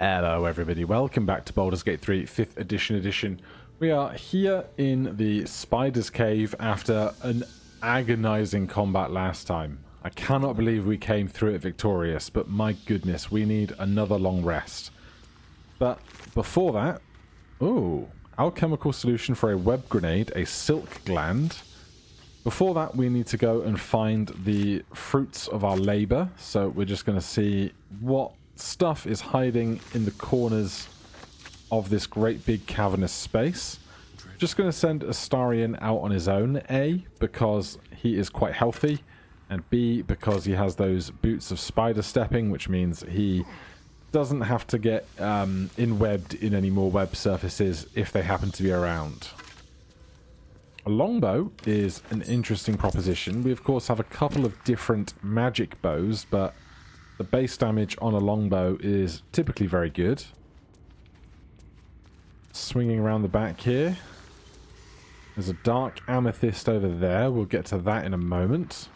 Hello everybody, welcome back to Baldur's Gate 3 5th edition. We are here in the Spider's Cave after an agonizing combat last time. I cannot believe we came through it victorious, but my goodness, we need another long rest. But before that, alchemical solution for a web grenade, a silk gland. Before that, we need to go and find the fruits of our labor, so we're just going to see what stuff is hiding in the corners of this great big cavernous space. Just going to send Astarion out on his own, A, because he is quite healthy, and B, because he has those boots of spider stepping, which means he doesn't have to get in-webbed in any more web surfaces if they happen to be around. A longbow is an interesting proposition. We of course have a couple of different magic bows, but the base damage on a longbow is typically very good. Swinging around the back here. There's a dark amethyst over there. We'll get to that in a moment.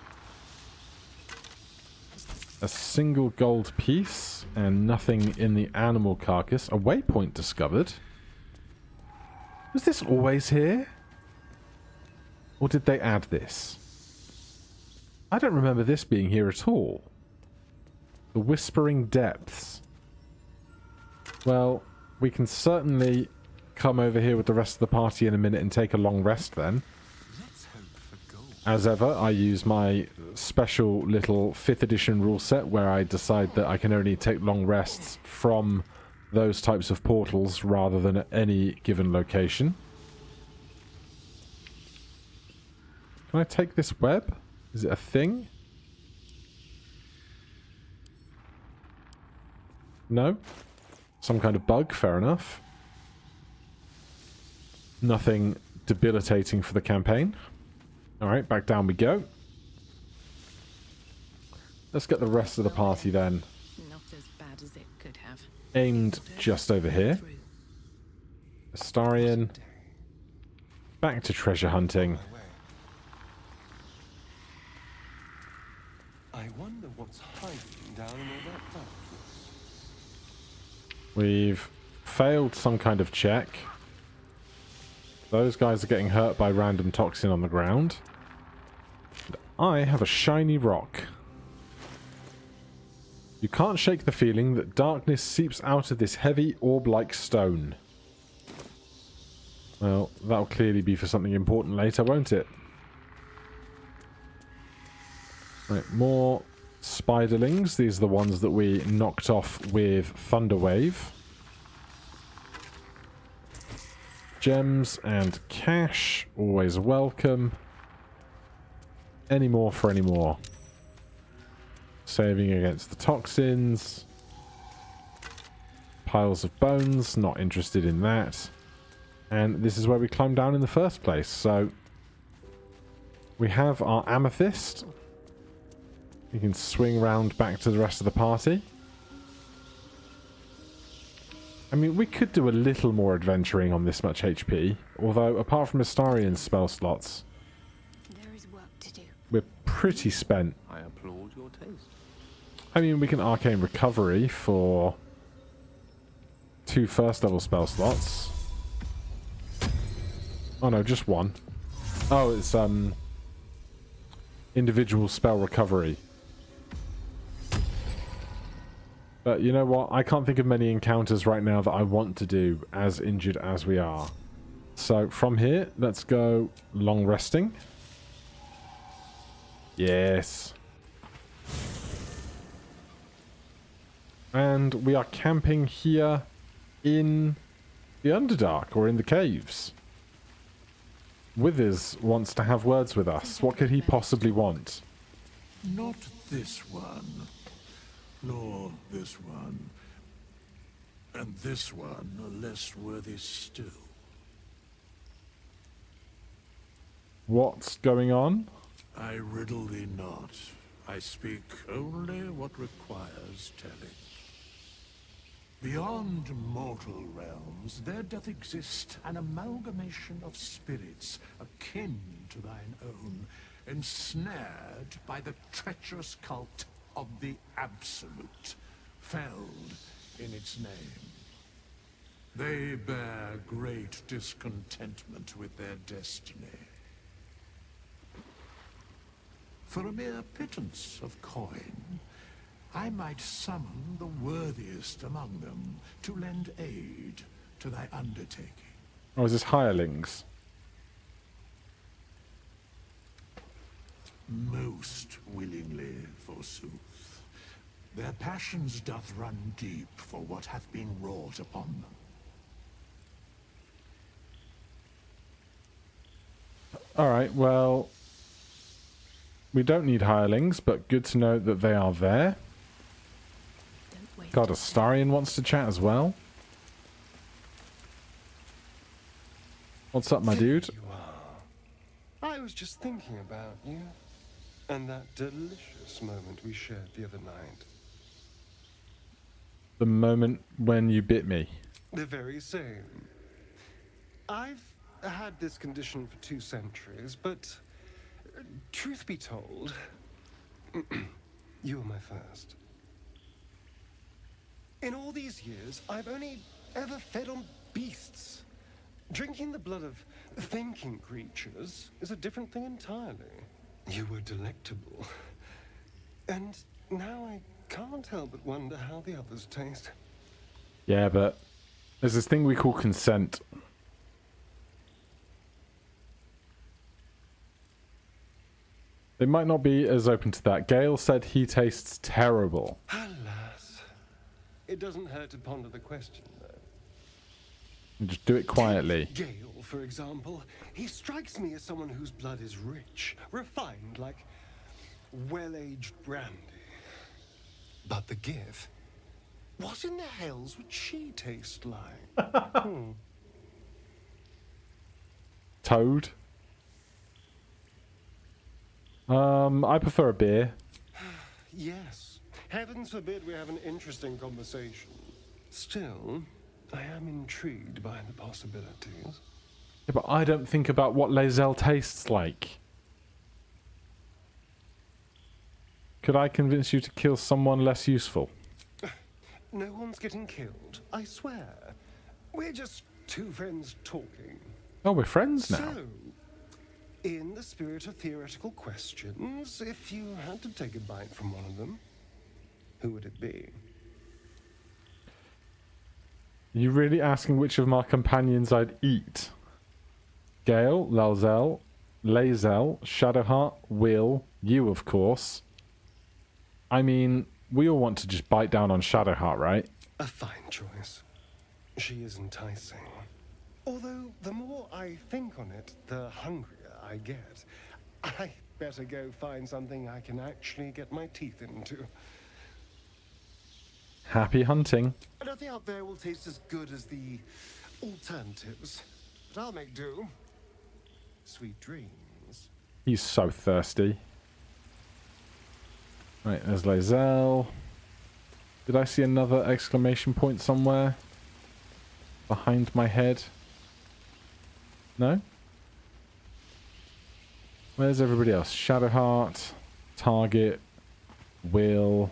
A single gold piece and nothing in the animal carcass. A waypoint discovered. Was this always here? Or did they add this? I don't remember this being here at all. The Whispering Depths. Well, we can certainly come over here with the rest of the party in a minute and take a long rest then. As ever, I use my special little 5th edition rule set where I decide that I can only take long rests from those types of portals rather than at any given location. Can I take this web? Is it a thing? No? Some kind of bug, fair enough. Nothing debilitating for the campaign. Alright, back down we go. Let's get the rest of the party then. Not as bad as it could have. Aimed just over here. Astarion. Back to treasure hunting. I wonder what's hiding down in all that darkness. We've failed some kind of check. Those guys are getting hurt by random toxin on the ground. And I have a shiny rock. You can't shake the feeling that darkness seeps out of this heavy orb-like stone. Well, that'll clearly be for something important later, won't it? Right, more spiderlings. These are the ones that we knocked off with Thunderwave. Gems and cash, always welcome. Any more for any more. Saving against the toxins. Piles of bones, not interested in that. And this is where we climbed down in the first place. So we have our amethyst. We can swing round back to the rest of the party. I mean, we could do a little more adventuring on this much HP. Although, apart from Astarion's spell slots, There is work to do. we're pretty spent. I applaud your taste. I mean, we can Arcane Recovery for 2 first level spell slots. Oh no, just 1. Oh, it's individual spell recovery. But you know what? I can't think of many encounters right now that I want to do as injured as we are. So from here, let's go long resting. Yes. And we are camping here in the Underdark, or in the caves. Withers wants to have words with us. What could he possibly want? Not this one, nor this one, and this one are less worthy still. What's going on? I riddle thee not. I speak only what requires telling. Beyond mortal realms, there doth exist an amalgamation of spirits akin to thine own, ensnared by the treacherous cult of the Absolute, felled in its name. They bear great discontentment with their destiny. For a mere pittance of coin, I might summon the worthiest among them to lend aid to thy undertaking. Or is this hirelings? Most willingly, forsooth. Their passions doth run deep for what hath been wrought upon them. Alright, well, we don't need hirelings, but good to know that they are there. Don't waste God, a Astarion wants to chat as well. What's up, my dude? You are. I was just thinking about you. And that delicious moment we shared the other night. The moment when you bit me. The very same. I've had this condition for 2 centuries, but truth be told, you were my first. In all these years, I've only ever fed on beasts. Drinking the blood of thinking creatures is a different thing entirely. You were delectable. And now I can't help but wonder how the others taste. Yeah, but there's this thing we call consent. They might not be as open to that. Gale said he tastes terrible. Alas. It doesn't hurt to ponder the question, though. And just do it quietly. Gale, for example, he strikes me as someone whose blood is rich, refined, like well-aged brandy. But the Gith, what in the hells would she taste like? Toad. I prefer a beer. Yes. Heavens forbid we have an interesting conversation. Still, I am intrigued by the possibilities. Yeah, but I don't think about what Lae'zel tastes like. Could I convince you to kill someone less useful? No one's getting killed, I swear. We're just 2 friends talking. Oh, we're friends now. So, in the spirit of theoretical questions, if you had to take a bite from one of them, who would it be? Are you really asking which of my companions I'd eat? Gale, Lae'zel, Shadowheart, Will, you of course. I mean, we all want to just bite down on Shadowheart, right? A fine choice. She is enticing. Although, the more I think on it, the hungrier I get. I better go find something I can actually get my teeth into. Happy hunting. Nothing out there will taste as good as the alternatives. But I'll make do. Sweet dreams. He's so thirsty. Right, there's Lae'zel. Did I see another exclamation point somewhere? Behind my head? No? Where's everybody else? Shadowheart, Target, Will.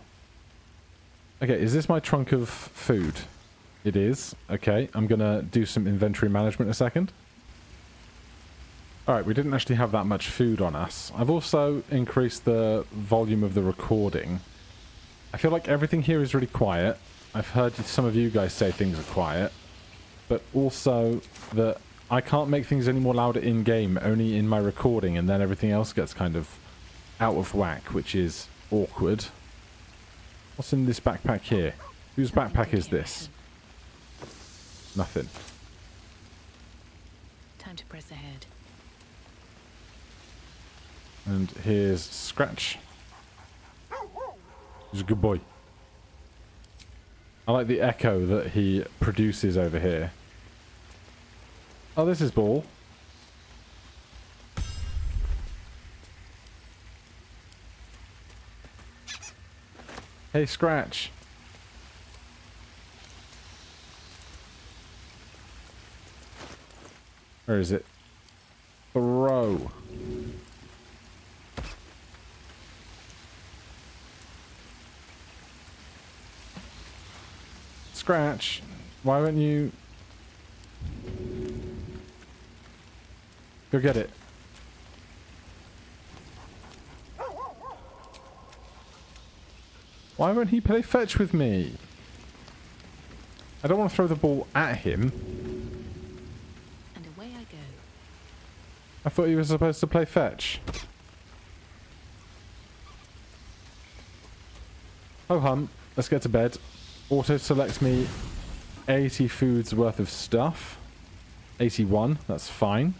Okay, is this my trunk of food? It is. Okay, I'm gonna do some inventory management in a second. Alright, we didn't actually have that much food on us. I've also increased the volume of the recording. I feel like everything here is really quiet. I've heard some of you guys say things are quiet. But also that I can't make things any more louder in-game, only in my recording, and then everything else gets kind of out of whack, which is awkward. What's in this backpack here? Whose backpack is this? Nothing. Time to press ahead. And here's Scratch. He's a good boy. I like the echo that he produces over here. Oh, this is Ball. Hey, Scratch. Where is it? Throw. Scratch, why won't you... Go get it. Why won't he play fetch with me? I don't want to throw the ball at him. And away I go. I thought he was supposed to play fetch. Ho hum, let's get to bed. Auto select me 80 foods worth of stuff. 81, that's fine.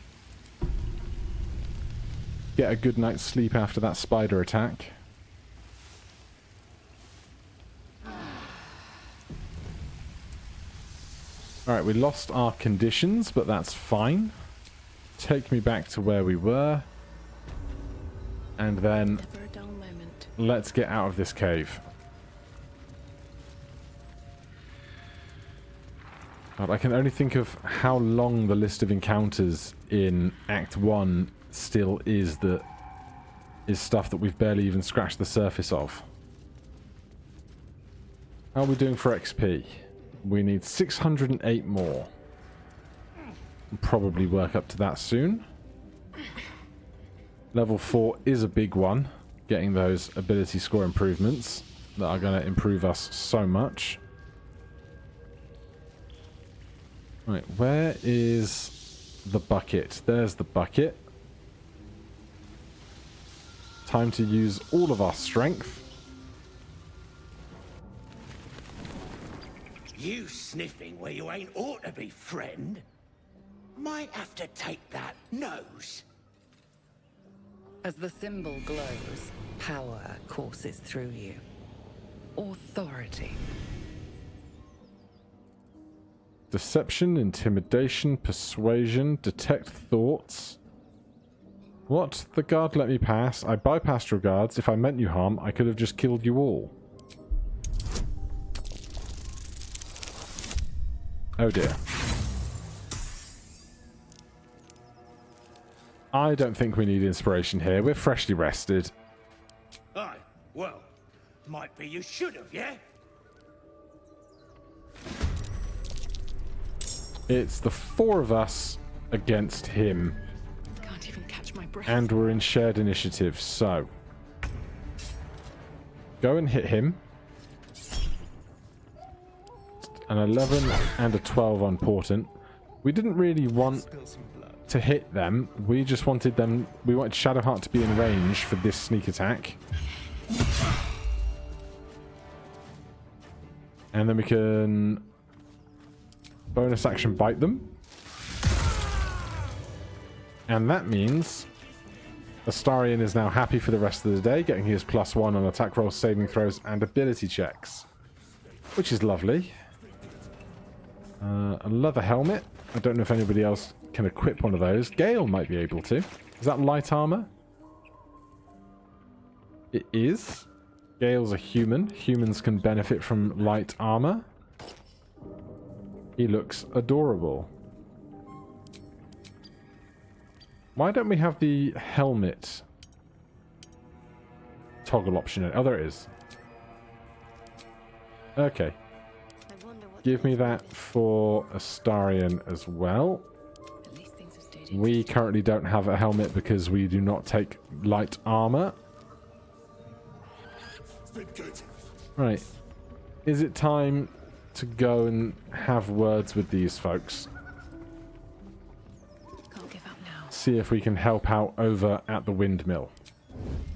Get a good night's sleep after that spider attack. Alright, we lost our conditions, but that's fine. Take me back to where we were. And then Never a dull moment. let's get out of this cave. God, I can only think of how long the list of encounters in Act 1 still is that is stuff that we've barely even scratched the surface of. How are we doing for XP? We need 608 more. We'll probably work up to that soon. Level 4 is a big one. Getting those ability score improvements that are going to improve us so much. Right, where is the bucket? There's the bucket. Time to use all of our strength. You sniffing where you ain't ought to be, friend. Might have to take that nose. As the symbol glows, power courses through you. Authority. Deception, intimidation, persuasion, detect thoughts. What? The guard let me pass. I bypassed your guards. If I meant you harm, I could have just killed you all. Oh dear. I don't think we need inspiration here. We're freshly rested. Aye, well, might be you should have, yeah? It's the 4 of us against him. Can't even catch my breath. And we're in shared initiative, so... Go and hit him. An 11 and a 12 on portent. We didn't really want Spill some blood. to hit them. We just wanted them... We wanted Shadowheart to be in range for this sneak attack. And then we can... bonus action bite them. And that means Astarion is now happy for the rest of the day, getting his +1 on attack rolls, saving throws, and ability checks. Which is lovely. A leather helmet. I don't know if anybody else can equip one of those. Gale might be able to. Is that light armor? It is. Gale's a human. Humans can benefit from light armor. He looks adorable. Why don't we have the helmet toggle option? Oh, there it is. Okay. I wonder what Give me that for Astarion as well. At least things have stayed We currently don't have a helmet because we do not take light armor. Right. Is it time to go and have words with these folks? Can't give up now. See if we can help out over at the windmill.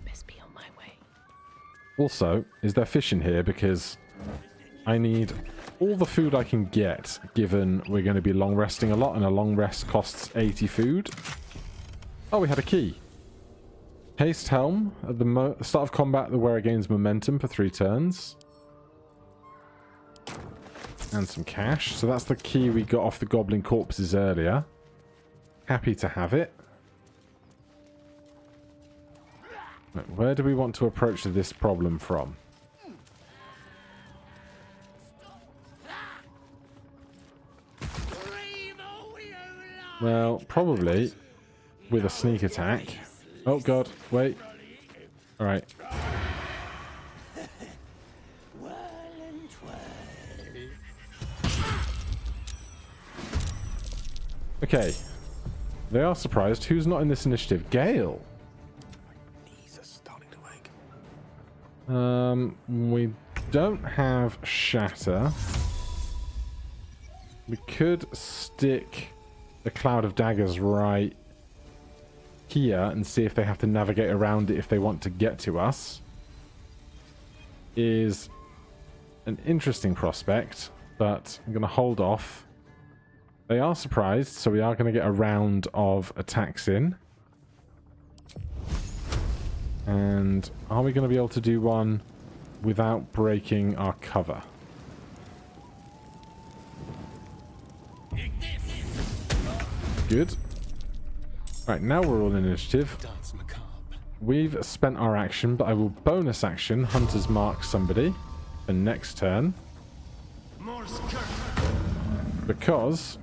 Best be on my way. Also, is there fish in here? Because I need all the food I can get, given we're going to be long resting a lot, and a long rest costs 80 food. Oh, we had a key. Haste Helm. At the start of combat, the wearer gains momentum for 3 turns. And some cash. So that's the key we got off the goblin corpses earlier. Happy to have it. Right, where do we want to approach this problem from? Well, probably with a sneak attack. Oh god, wait. Alright. Okay. They are surprised. Who's not in this initiative? Gale. Knees are starting to ache. We don't have Shatter. We could stick the Cloud of Daggers right here and see if they have to navigate around it if they want to get to us. Is an interesting prospect, but I'm going to hold off. They are surprised, so we are going to get a round of attacks in. And are we going to be able to do one without breaking our cover? Good. Right, now we're all in initiative. Dance macabre. We've spent our action, but I will bonus action Hunter's Mark somebody for next turn. Because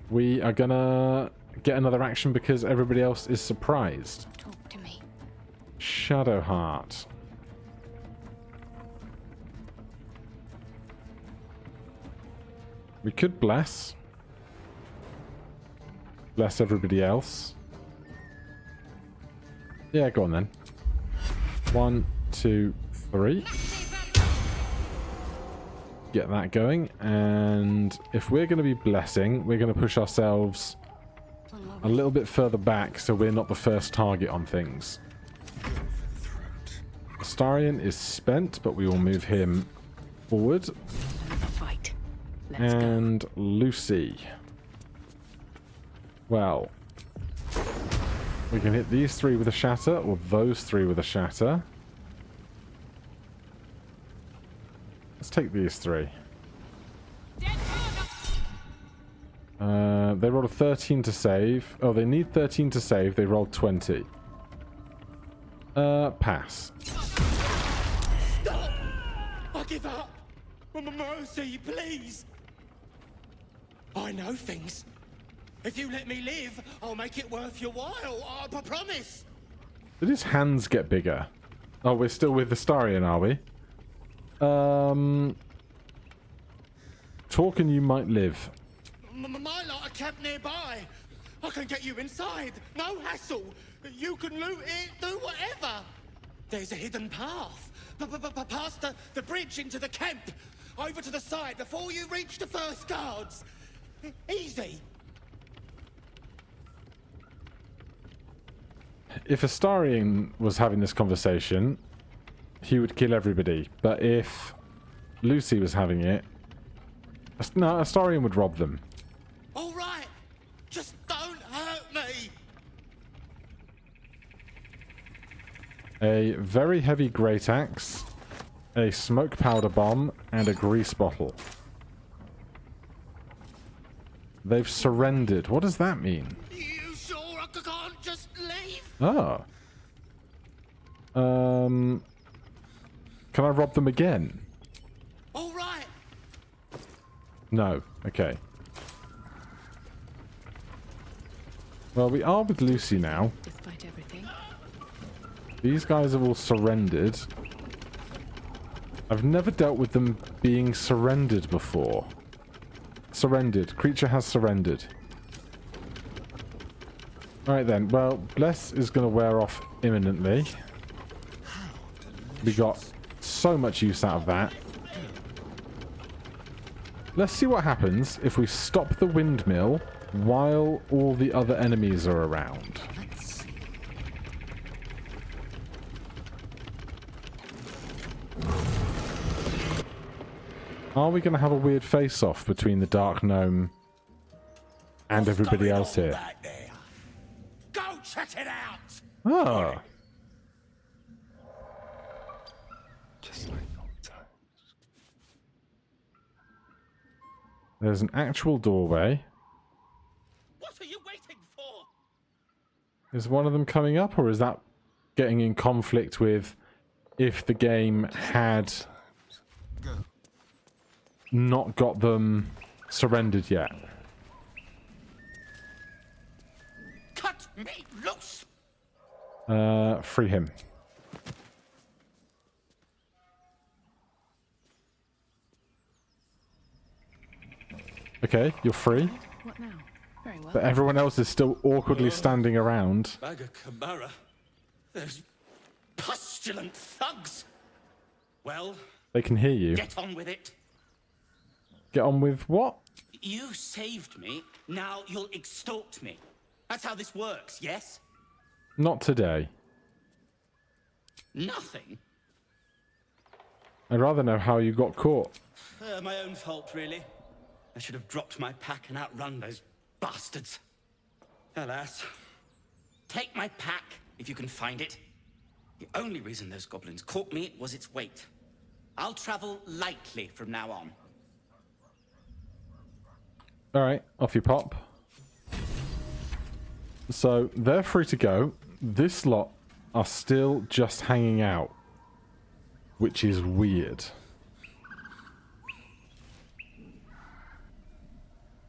we are gonna get another action because everybody else is surprised. Talk to me. Shadowheart. We could bless. Bless everybody else. Yeah, go on then. 1, 2, 3. Get that going. And if we're going to be blessing, we're going to push ourselves a little bit further back so we're not the first target on things. Astarion is spent, but we will move him forward. Fight. Let's go. And Lucy. Well, we can hit these three with a shatter, or those three with a shatter. Let's take these three. They rolled a 13 to save. Oh, they need 13 to save. They rolled 20. Pass. Stop! I give up! Mercy, please! I know things. If you let me live, I'll make it worth your while. I promise. Did his hands get bigger? Oh, we're still with the Astarion, are we? Talk and you might live. My lot are camped nearby. I can get you inside. No hassle. You can loot it, do whatever. There's a hidden path. Past the bridge into the camp. Over to the side before you reach the first guards. Easy. If Astarion was having this conversation, he would kill everybody. But if Lucy was having it, no, Astarion would rob them. All right. Just don't hurt me. A very heavy great axe, a smoke powder bomb, and a grease bottle. They've surrendered. What does that mean? You sure I can't just leave? Oh. Can I rob them again? All right. No. Okay. Well, we are with Lucy now. Despite everything. These guys have all surrendered. I've never dealt with them being surrendered before. Surrendered. Creature has surrendered. Alright then. Well, Bless is going to wear off imminently. We got so much use out of that. Let's see what happens if we stop the windmill while all the other enemies are around. Let's see. Are we going to have a weird face-off between the Dark Gnome and everybody else here? Back there? Go check it out. Oh. Just like old times. There's an actual doorway. What are you waiting for? Is one of them coming up, or is that getting in conflict with if the game had not got them surrendered yet? Cut me loose. Free him. Okay, you're free. What now? Very Very well. But everyone else is still awkwardly standing around. Baga Kamara. Those pustulant thugs. Well, They can hear you. get on with it. Get on with what? You saved me, now you'll extort me. That's how this works, yes? Not today. Nothing. I'd rather know how you got caught. My own fault, really. I should have dropped my pack and outrun those bastards. Alas. Take my pack, if you can find it. The only reason those goblins caught me was its weight. I'll travel lightly from now on. Alright, off you pop. So, they're free to go. This lot are still just hanging out. Which is weird.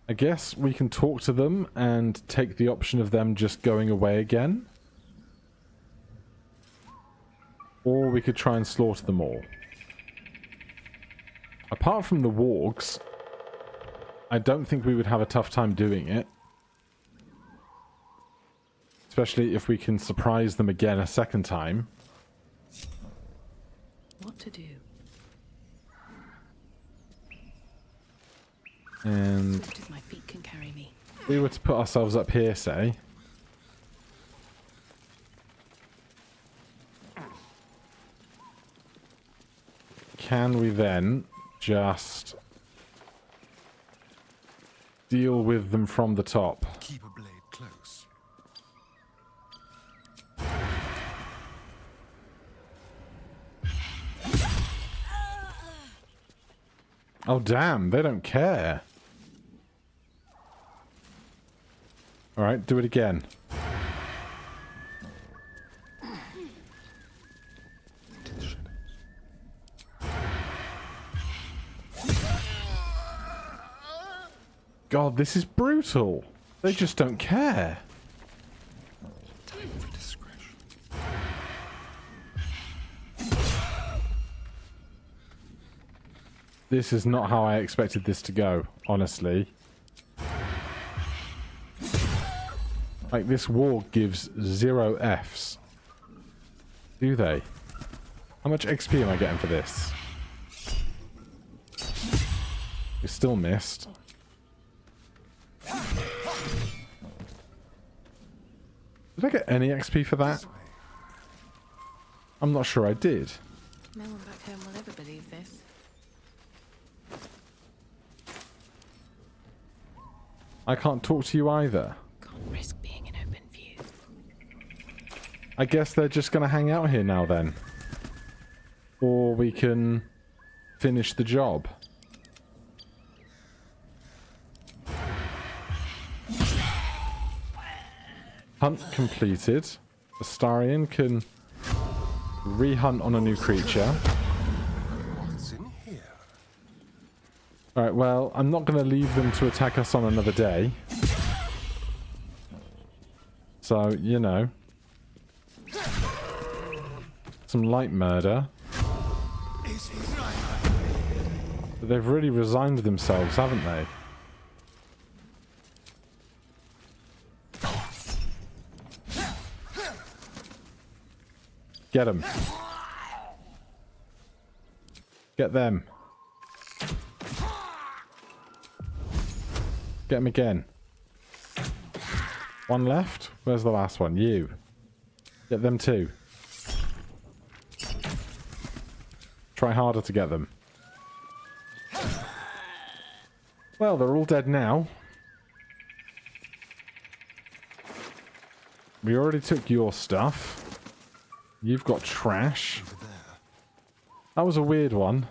I guess we can talk to them and take the option of them just going away again. Or we could try and slaughter them all. Apart from the wargs, I don't think we would have a tough time doing it. Especially if we can surprise them again a second time. What to do? And Swift as my feet can carry me. if we were to put ourselves up here, say. Can we then just deal with them from the top? Keep a blade close. Oh damn, they don't care. Alright, do it again. God, this is brutal. They just don't care. Time for discretion. This is not how I expected this to go, honestly. Like, this war gives 0 Fs. Do they? How much XP am I getting for this? You still missed. Did I get any XP for that? I'm not sure I did. No one back home will ever believe this. I can't talk to you either. Can't risk being in open view. I guess they're just going to hang out here now then. Or we can finish the job. Hunt completed. Astarion can re-hunt on a new creature. What's in here? Alright, well, I'm not going to leave them to attack us on another day. So, you know. Some light murder. But they've really resigned themselves, haven't they? Get them. Get them. Get them again. One left? Where's the last one? You. Get them too. Try harder to get them. Well, they're all dead now. We already took your stuff. You've got trash. That was a weird one.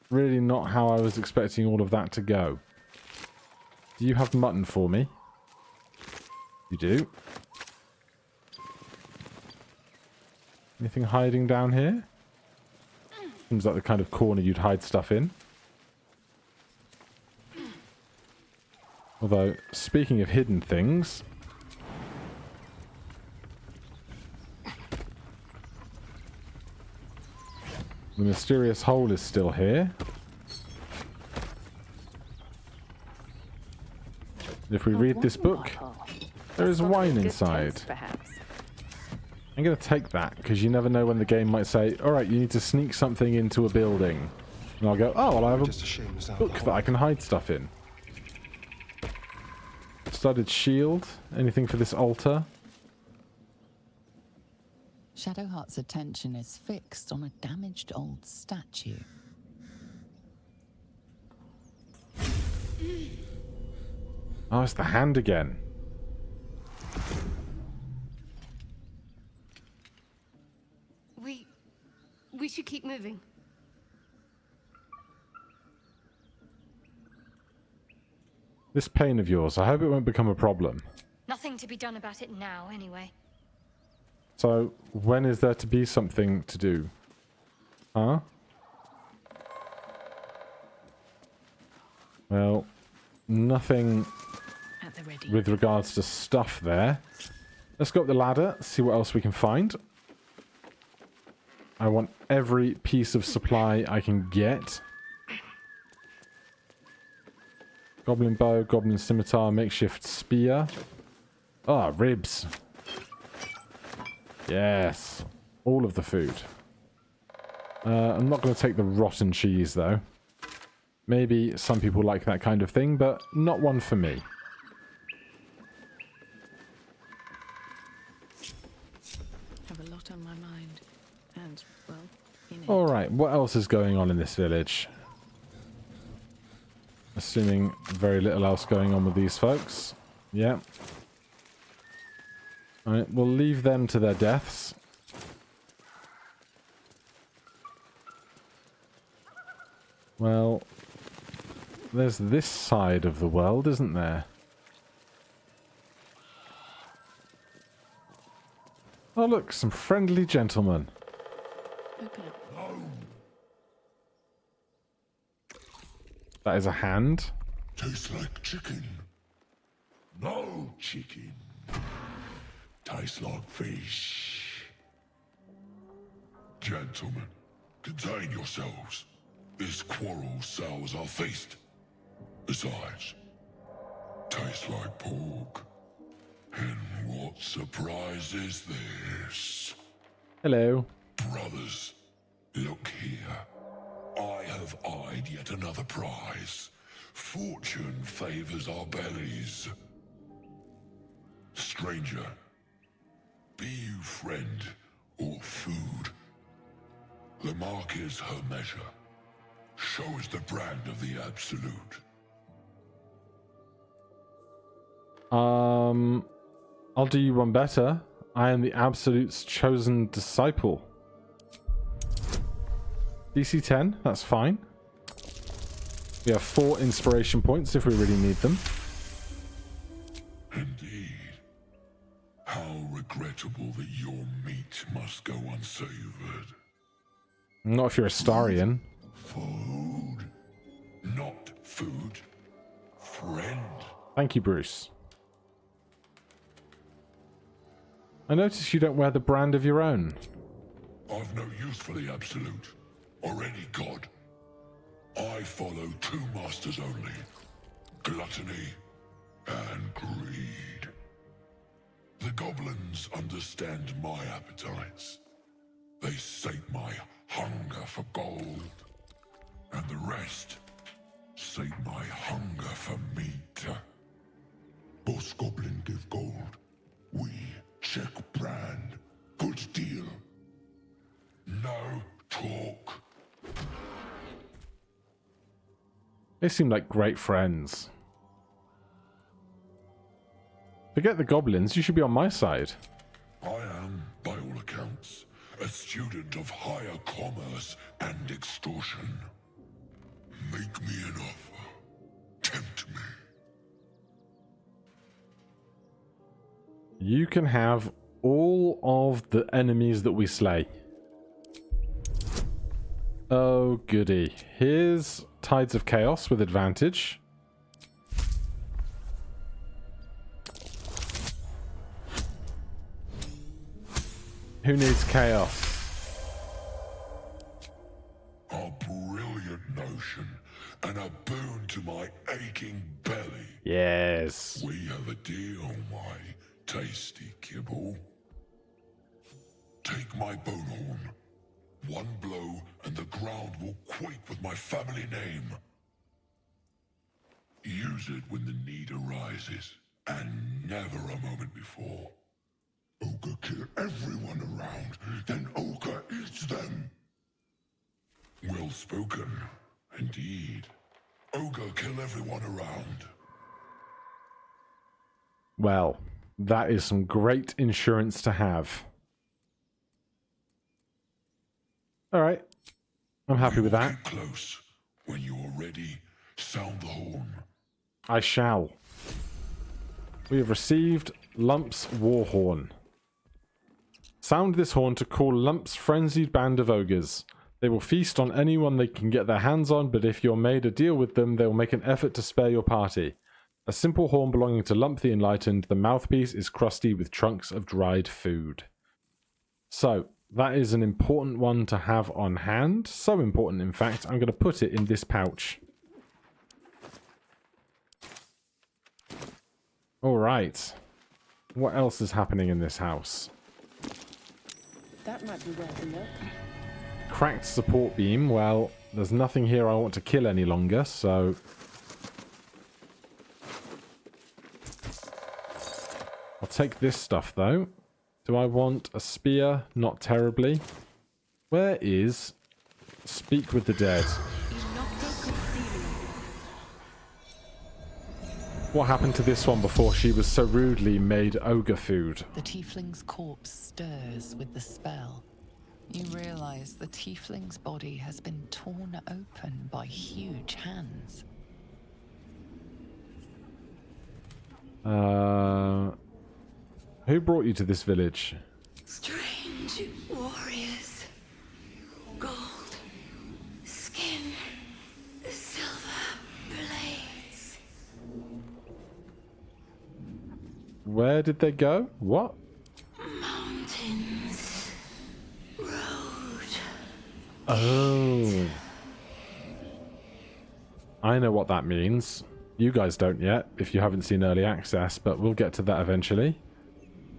Really not how I was expecting all of that to go. Do you have mutton for me? You do. Anything hiding down here? Seems like the kind of corner you'd hide stuff in. Although, speaking of hidden things... the mysterious hole is still here. If we read this book, there is wine inside. I'm going to take that, because you never know when the game might say, alright, you need to sneak something into a building. And I'll go, oh, well, I have a book that I can hide stuff in. Studded shield. Anything for this altar? Shadowheart's attention is fixed on a damaged old statue. Oh, it's the hand again. We should keep moving. This pain of yours, I hope it won't become a problem. Nothing to be done about it now, anyway. So, when is there to be something to do? Huh? Well, nothing At the ready. with regards to stuff there. Let's go up the ladder, see what else we can find. I want every piece of supply I can get. Goblin bow, goblin scimitar, makeshift spear. Ah, ribs. Yes. All of the food. I'm not going to take the rotten cheese, though. Maybe some people like that kind of thing, but not one for me. Have a lot on my mind. And, well, in it. Alright, what else is going on in this village? Assuming very little else going on with these folks. Yeah. Alright, we'll leave them to their deaths. Well, there's this side of the world, isn't there? Oh look, some friendly gentlemen. Open up. That is a hand. Tastes like chicken. No chicken. Tastes like fish. Gentlemen, contain yourselves. This quarrel sours our feast. Besides, tastes like pork. And what surprise is this? Hello. Brothers, look here. I have eyed yet another prize. Fortune favors our bellies. Stranger, be you friend or food. The mark is her measure. Show us the brand of the absolute. I'll do you one better. I am the Absolute's chosen disciple. DC 10, that's fine. We have 4 inspiration points if we really need them. Indeed. How regrettable that your meat must go unsavored. Not if you're Astarion. Food, not food. Friend. Thank you, Bruce. I notice you don't wear the brand of your own. I've no use for the Absolute, or any god. I follow 2 masters only. Gluttony and greed. The goblins understand my appetites. They sate my hunger for gold. And the rest sate my hunger for meat. Boss Goblin give gold. We check brand. Good deal. No talk. They seem like great friends. Forget the goblins, you should be on my side. I am, by all accounts, a student of higher commerce and extortion. Make me an offer. Tempt me. You can have all of the enemies that we slay. Oh, goody. Here's Tides of Chaos with advantage. Who needs chaos? A brilliant notion, and a boon to my aching belly. Yes. We have a deal, my tasty kibble. Take my bone horn. One blow and the ground will quake with my family name. Use it when the need arises, and never a moment before. Ogre kill everyone around, then Ogre eats them. Well spoken, indeed. Ogre kill everyone around. Well, that is some great insurance to have. Alright. I'm happy with that. Get close. When you are ready, sound the horn. I shall. We have received Lump's war horn. Sound this horn to call Lump's frenzied band of ogres. They will feast on anyone they can get their hands on, but if you're made a deal with them, they will make an effort to spare your party. A simple horn belonging to Lump the Enlightened, the mouthpiece is crusty with chunks of dried food. So, that is an important one to have on hand. So important, in fact, I'm going to put it in this pouch. Alright. What else is happening in this house? That might be worth a look. Cracked support beam. Well, there's nothing here I want to kill any longer, so... I'll take this stuff, though. Do I want a spear? Not terribly. Where is Speak with the Dead? What happened to this one before she was so rudely made ogre food? The tiefling's corpse stirs with the spell. You realize the tiefling's body has been torn open by huge hands. Who brought you to this village? Strange warriors. Gold. Skin. Silver blades. Where did they go? What? Mountains. Road. Oh. I know what that means. You guys don't yet, if you haven't seen early access, but we'll get to that eventually.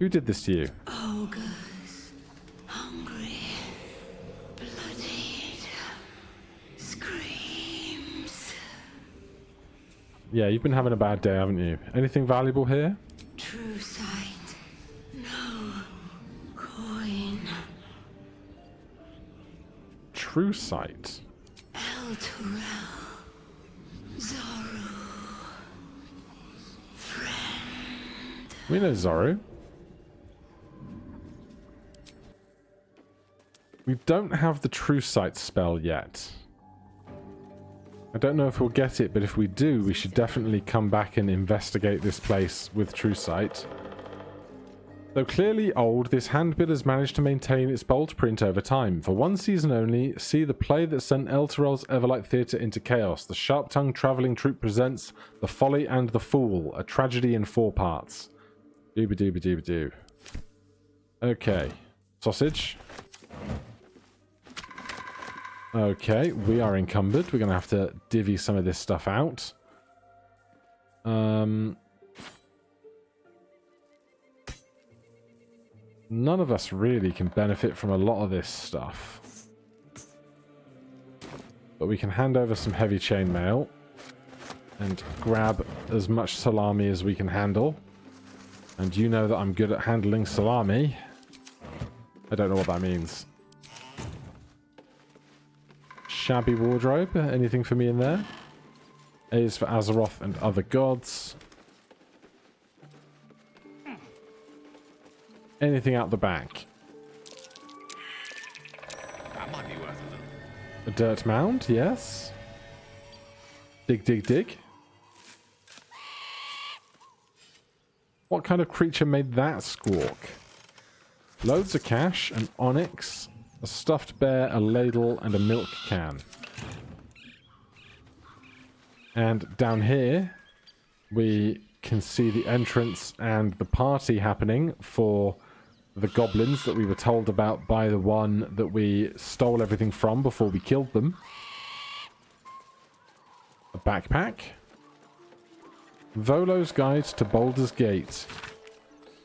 Who did this to you? Ogres. Hungry. Bloodied. Screams. Yeah, you've been having a bad day, haven't you? Anything valuable here? True sight. No. Coin. True sight. El Turel. Zoru. Friend. We know Zoru. We don't have the True Sight spell yet. I don't know if we'll get it, but if we do, we should definitely come back and investigate this place with True Sight. Though clearly old, this handbill has managed to maintain its bold print over time. For one season only, see the play that sent El Turel's Everlight Theatre into chaos. The sharp-tongued travelling troupe presents The Folly and the Fool, a tragedy in 4 parts. Dooba-dooba-dooba-doo. Okay. Sausage. Okay, we are encumbered. We're going to have to divvy some of this stuff out. None of us really can benefit from a lot of this stuff. But we can hand over some heavy chainmail and grab as much salami as we can handle. And you know that I'm good at handling salami. I don't know what that means. Shabby wardrobe. Anything for me in there? A is for Azeroth and other gods. Anything out the back? That might be worth a little. A dirt mound, yes. Dig, dig, dig. What kind of creature made that squawk? Loads of cash, an onyx, a stuffed bear, a ladle, and a milk can. And down here, we can see the entrance and the party happening for the goblins that we were told about by the one that we stole everything from before we killed them. backpack. Volo's Guide to Baldur's Gate.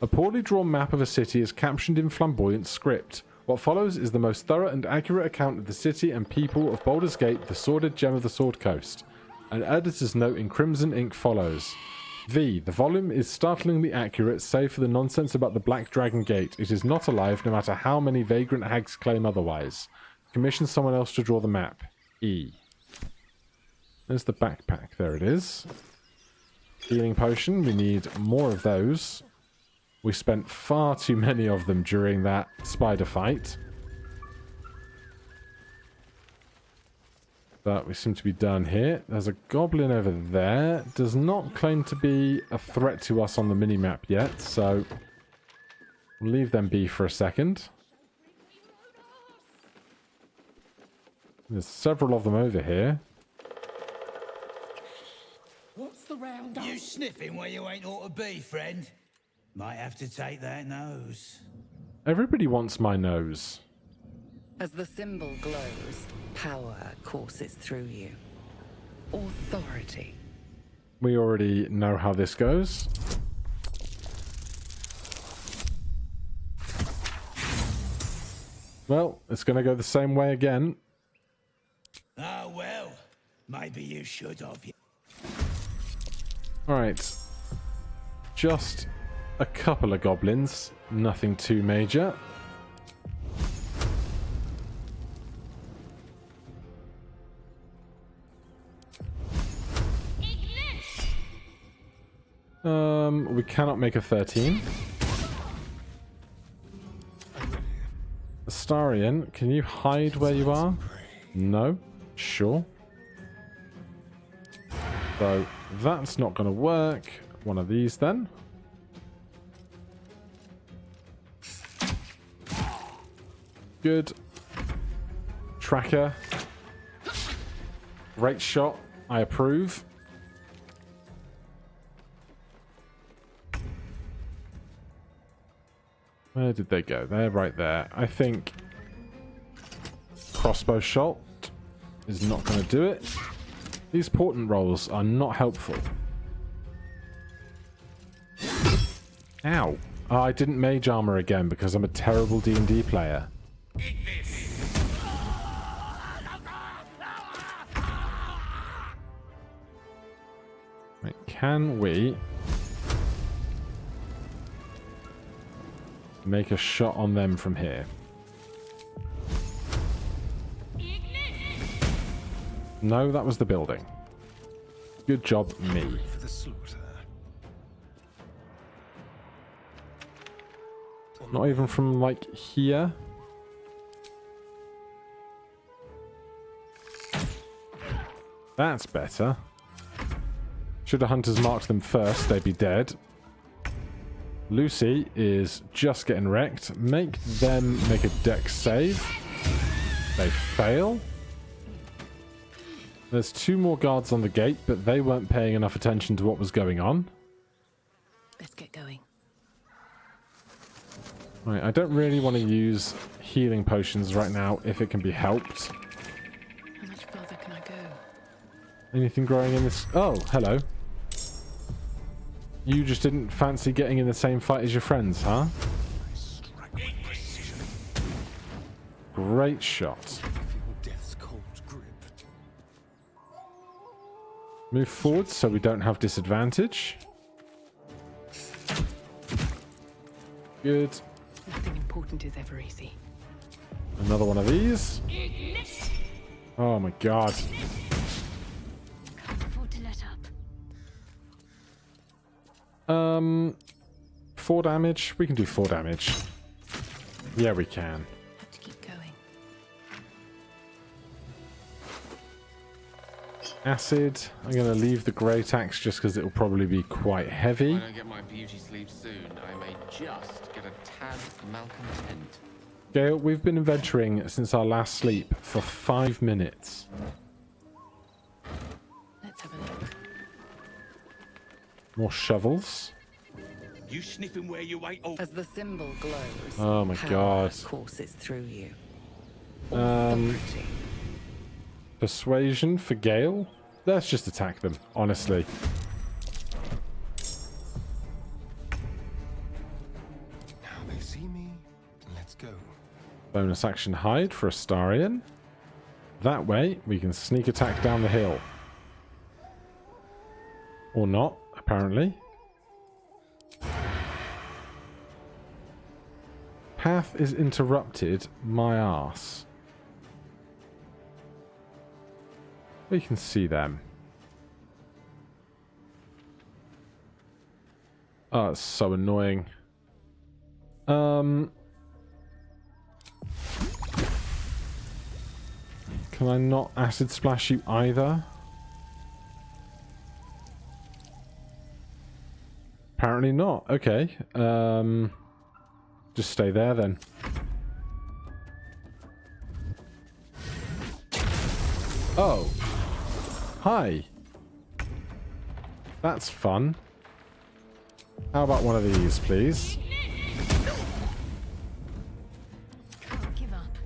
A poorly drawn map of a city is captioned in flamboyant script. What follows is the most thorough and accurate account of the city and people of Baldur's Gate, the sordid gem of the Sword Coast. An editor's note in crimson ink follows. V. The volume is startlingly accurate, save for the nonsense about the Black Dragon Gate. It is not alive, no matter how many vagrant hags claim otherwise. Commission someone else to draw the map. E. There's the backpack. There it is. Healing potion. We need more of those. We spent far too many of them during that spider fight. But we seem to be done here. There's a goblin over there. Does not claim to be a threat to us on the minimap yet, so we'll leave them be for a second. There's several of them over here. What's the round up? You sniffing where you ain't ought to be, friend? Might have to take that nose. Everybody wants my nose. As the symbol glows, power courses through you. Authority. We already know how this goes. Well, it's going to go the same way again. Oh, well. Maybe you should have. Alright. Just a couple of goblins. Nothing too major. We cannot make a 13. Astarion, can you hide where you are? No? Sure. So, that's not going to work. One of these then. Good. Tracker. Great shot. I approve. Where did they go? They're right there. I think crossbow shot is not going to do it. These portent rolls are not helpful. Ow. Oh, I didn't mage armor again because I'm a terrible D&D player. Right, can we make a shot on them from here? No, that was the building. Good job, me. For the slaughter. Not even from, like, here. That's better. Should the hunters marked them first, they'd be dead. Lucy is just getting wrecked. Make them make a dex save. They fail. There's two more guards on the gate, but they weren't paying enough attention to what was going on. Let's get going. Right, I don't really want to use healing potions right now if it can be helped. How much further can I go? Anything growing in this? Oh, hello. You just didn't fancy getting in the same fight as your friends, huh? Great shot. Death's cold grip. Move forward so we don't have disadvantage. Good. Nothing important is ever easy. Another one of these. Oh my god. Can't afford to let up. 4 damage. We can do 4 damage. Yeah, we can. Have to keep going. Acid. I'm going to leave the great axe just because it will probably be quite heavy. If I don't get my beauty sleep soon, I may just get a tad malcontent. Gale, we've been adventuring since our last sleep for 5 minutes. Let's have a look. More shovels. You sniffing where you ain't ought. As the symbol glows, Oh my power god. courses through you. Um, Authority. Persuasion for Gale. Let's just attack them, honestly. Now they see me. Let's go. Bonus action hide for Astarion. That way, we can sneak attack down the hill. Or not, apparently. Path is interrupted. My arse. We can see them. Oh, it's so annoying. Can I not acid splash you either? Apparently not. Okay. Just stay there then. Oh. Hi. That's fun. How about one of these, please? Can't give up.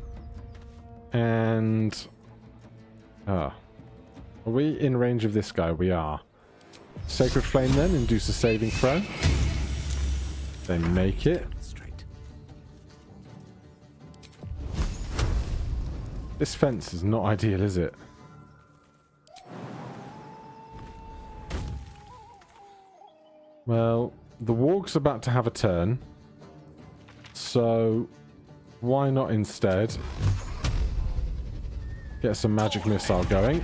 And... Are we in range of this guy? We are. Sacred Flame then, induce a saving throw. They make it. This fence is not ideal, is it? Well, the warg's about to have a turn. So, why not instead get some magic missile going?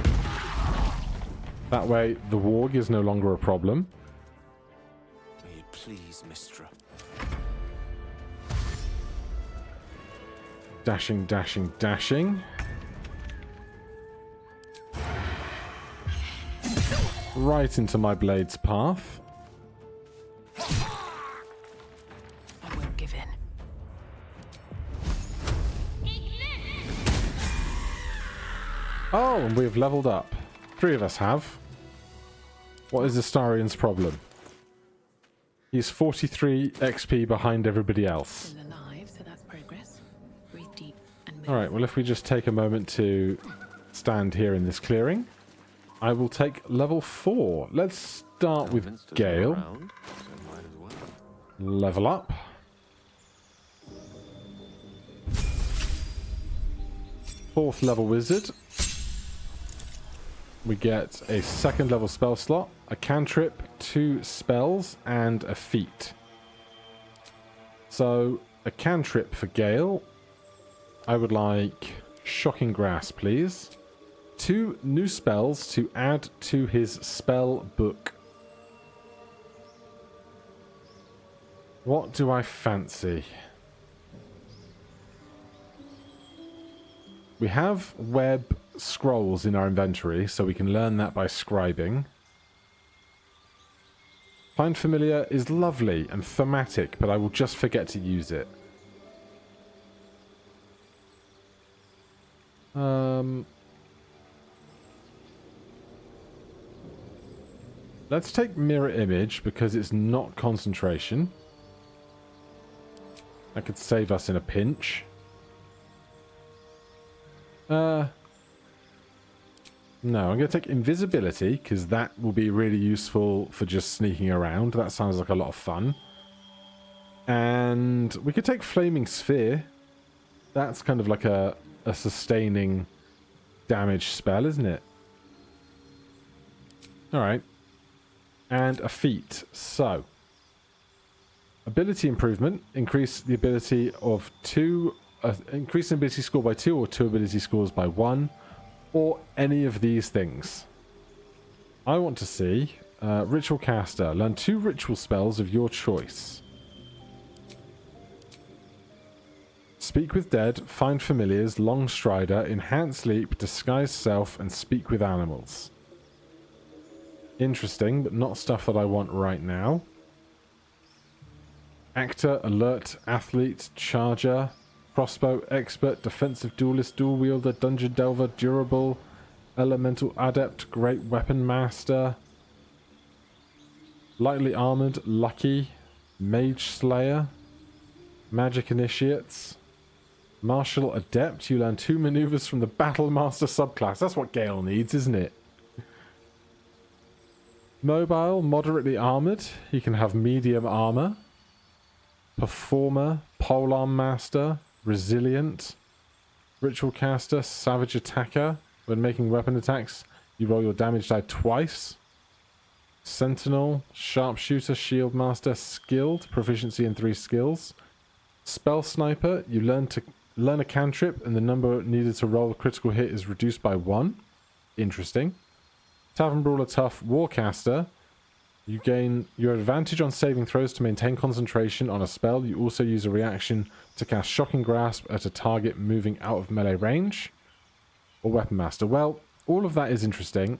That way, the warg is no longer a problem. May it please, Mistra. Dashing, dashing, dashing. Right into my blade's path. I won't give in. Oh, and we've leveled up. 3 of us have. What is Astarion's problem? He's 43 XP behind everybody else. Still alive, so that's progress. Breathe deep and move. Alright, well if we just take a moment to stand here in this clearing, I will take level 4. Let's start with Gale. Level up. Fourth level wizard. We get a 2nd level spell slot, a cantrip, 2 spells, and a feat. So, a cantrip for Gale. I would like Shocking Grass, please. 2 new spells to add to his spell book. What do I fancy? We have web scrolls in our inventory, so we can learn that by scribing. Find Familiar is lovely and thematic, but I will just forget to use it. Let's take Mirror Image, because it's not concentration. That could save us in a pinch. No, I'm going to take Invisibility, because that will be really useful for just sneaking around. That sounds like a lot of fun. And we could take Flaming Sphere. That's kind of like a sustaining damage spell, isn't it? Alright. And a feat. So, ability improvement. Increase the ability of 2... increase the ability score by 2 or 2 ability scores by 1. Or any of these things. I want to see Ritual Caster. Learn 2 ritual spells of your choice. Speak with Dead, Find Familiars, Long Strider, Enhance Leap, Disguise Self, and Speak with Animals. Interesting, but not stuff that I want right now. Actor, Alert, Athlete, Charger... Crossbow, Expert, Defensive Duelist, Dual Wielder, Dungeon Delver, Durable, Elemental Adept, Great Weapon Master, Lightly Armored, Lucky, Mage Slayer, Magic Initiates, Martial Adept. You learn 2 maneuvers from the Battle Master subclass. That's what Gale needs, isn't it? Mobile, moderately armored. He can have medium armor. Performer, polearm master, resilient, ritual caster, savage attacker. When making weapon attacks, you roll your damage die twice. Sentinel, sharpshooter, shield master, skilled, proficiency in 3 skills. Spell sniper, you learn a cantrip and the number needed to roll a critical hit is reduced by 1. Interesting. Tavern Brawler Tough Warcaster. You gain your advantage on saving throws to maintain concentration on a spell. You also use a reaction to cast Shocking Grasp at a target moving out of melee range. Or Weapon Master. Well, all of that is interesting.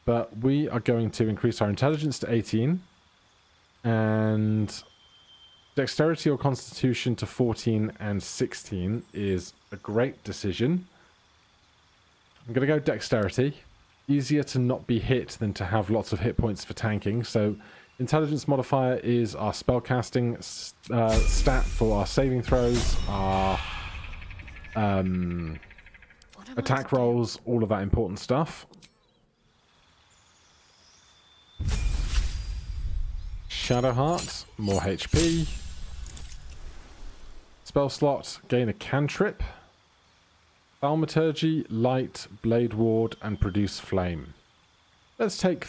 But we are going to increase our intelligence to 18. And dexterity or constitution to 14 and 16 is a great decision. I'm going to go dexterity. Easier to not be hit than to have lots of hit points for tanking. So intelligence modifier is our spellcasting stat for our saving throws, our attack rolls, all of that important stuff. Shadowheart, more HP. Spell slot, gain a cantrip. Thaumaturgy, light, blade ward, and produce flame. Let's take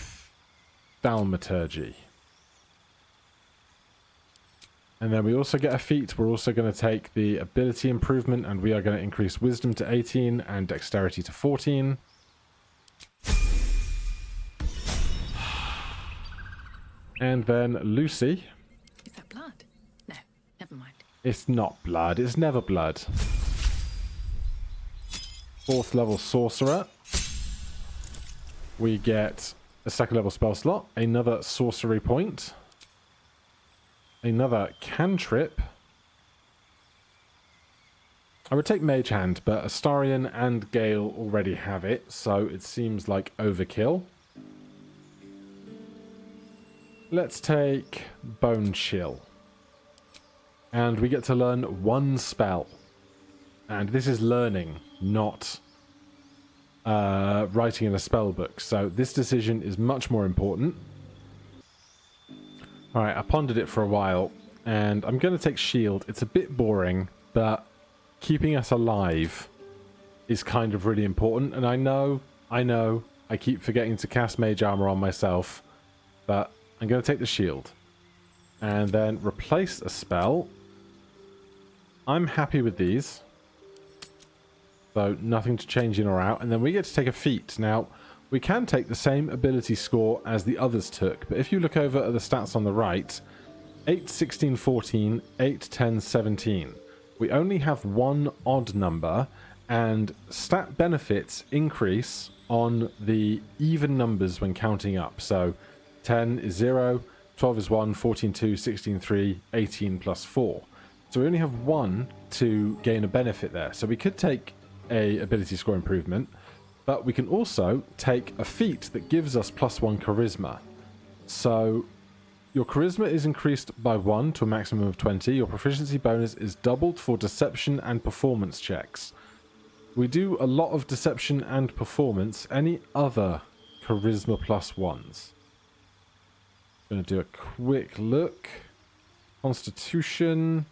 Thaumaturgy. And then we also get a feat. We're also going to take the ability improvement, and we are going to increase wisdom to 18 and dexterity to 14. And then Lucy. Is that blood? No, never mind. It's not blood. It's never blood. 4th level sorcerer. We get a 2nd level spell slot, another sorcery point, another cantrip. I would take Mage Hand, but Astarion and Gale already have it, so it seems like overkill. Let's take Bone Chill. And we get to learn 1 spell. And this is learning, not writing in a spell book. So this decision is much more important. Alright, I pondered it for a while. And I'm going to take Shield. It's a bit boring, but keeping us alive is kind of really important. And I know, I keep forgetting to cast Mage Armor on myself. But I'm going to take the Shield. And then replace a spell. I'm happy with these. So nothing to change in or out. And then we get to take a feat. Now, we can take the same ability score as the others took. But if you look over at the stats on the right, 8, 16, 14, 8, 10, 17. We only have 1 odd number. And stat benefits increase on the even numbers when counting up. So 10 is 0, 12 is 1, 14, 2, 16, 3, 18 plus 4. So we only have 1 to gain a benefit there. So we could take a ability score improvement, but we can also take a feat that gives us +1 charisma. So your charisma is increased by 1 to a maximum of 20. Your proficiency bonus is doubled for deception and performance checks. We do a lot of deception and performance. Any other charisma +1s? Going to do a quick look. Constitution.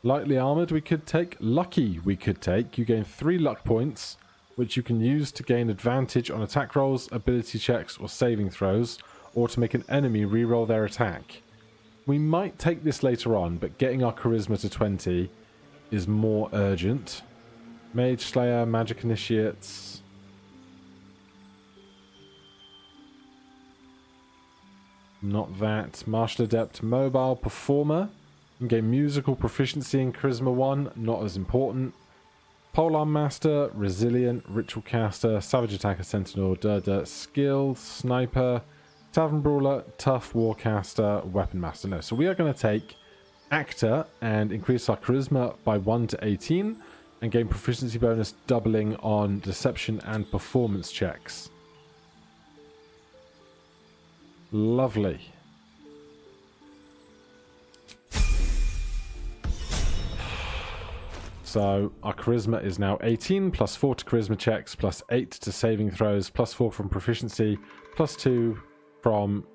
Lightly armored we could take. Lucky we could take. You gain 3 luck points, which you can use to gain advantage on attack rolls, ability checks, or saving throws, or to make an enemy reroll their attack. We might take this later on, but getting our charisma to 20 is more urgent. Mage Slayer, Magic Initiates. Not that. Martial Adept, Mobile, Performer. You gain musical proficiency in Charisma 1, not as important. Polearm Master, Resilient, Ritual Caster, Savage Attacker, Sentinel, Skilled, Sniper, Tavern Brawler, Tough, Warcaster, Weapon Master. No, so we are going to take Actor and increase our Charisma by 1 to 18 and gain proficiency bonus doubling on Deception and Performance checks. Lovely. So our charisma is now 18, plus 4 to charisma checks, plus 8 to saving throws, plus 4 from proficiency, plus 2 from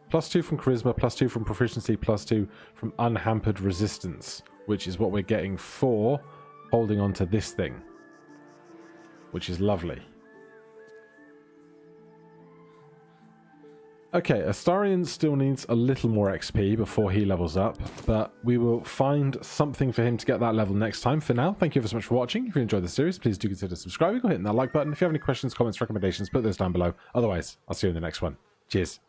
charisma, plus 2 from proficiency, plus 2 from unhampered resistance, which is what we're getting for holding on to this thing, which is lovely. Okay, Astarion still needs a little more XP before he levels up, but we will find something for him to get that level next time. For now, thank you ever so much for watching. If you enjoyed the series, please do consider subscribing or hitting that like button. If you have any questions, comments, recommendations, put those down below. Otherwise, I'll see you in the next one. Cheers.